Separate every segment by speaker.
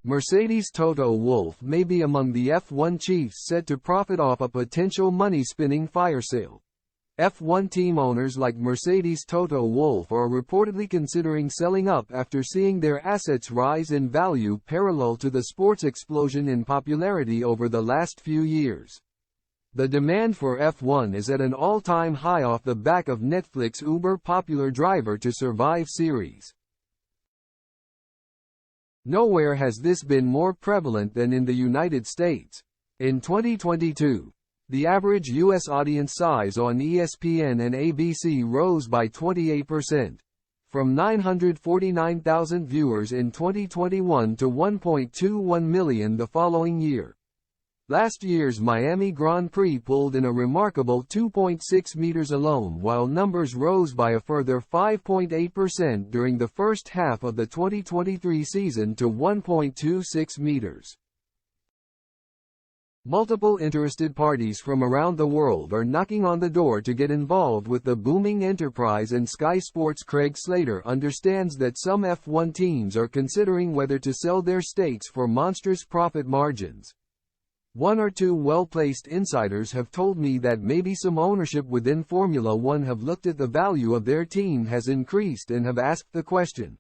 Speaker 1: Mercedes' Toto Wolff may be among the F1 chiefs set to profit off a potential money-spinning fire sale. F1 team owners like Mercedes' Toto Wolff are reportedly considering selling up after seeing their assets rise in value parallel to the sport's explosion in popularity over the last few years. The demand for F1 is at an all-time high off the back of Netflix's uber-popular Driver to Survive series. Nowhere has this been more prevalent than in the United States. In 2022, the average U.S. audience size on ESPN and ABC rose by 28%, from 949,000 viewers in 2021 to 1.21 million the following year. Last year's Miami Grand Prix pulled in a remarkable 2.6 meters alone, while numbers rose by a further 5.8% during the first half of the 2023 season to 1.26 meters. Multiple interested parties from around the world are knocking on the door to get involved with the booming enterprise, and Sky Sports' Craig Slater understands that some F1 teams are considering whether to sell their stakes for monstrous profit margins. One or two well-placed insiders have told me that maybe some ownership within Formula One have looked at the value of their team has increased and have asked the question,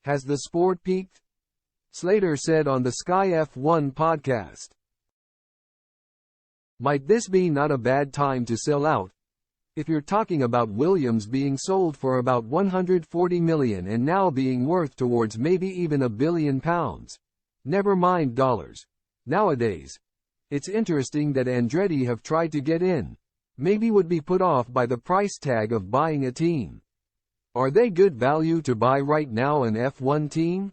Speaker 1: has the sport peaked? Slater said on the Sky F1 podcast. Might this be not a bad time to sell out? If you're talking about Williams being sold for about 140 million and now being worth towards maybe even £1 billion. Never mind dollars. Nowadays, it's interesting that Andretti have tried to get in. Maybe would be put off by the price tag of buying a team. Are they good value to buy right now, an F1 team?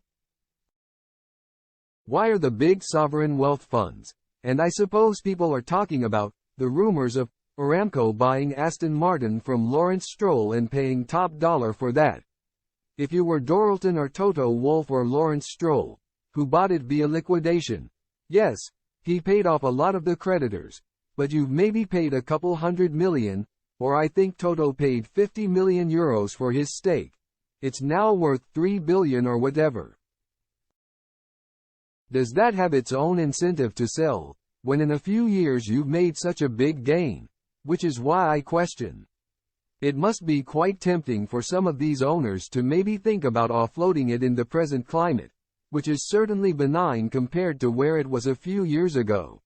Speaker 1: Why are the big sovereign wealth funds, and I suppose people are talking about, the rumors of Aramco buying Aston Martin from Lawrence Stroll and paying top dollar for that? If you were Dorilton or Toto Wolff or Lawrence Stroll, who bought it via liquidation, yes, he paid off a lot of the creditors, but you've maybe paid a couple $100 million, or I think Toto paid €50 million for his stake. It's now worth $3 billion or whatever. Does that have its own incentive to sell, when in a few years you've made such a big gain? Which is why I question. It must be quite tempting for some of these owners to maybe think about offloading it in the present climate, which is certainly benign compared to where it was a few years ago.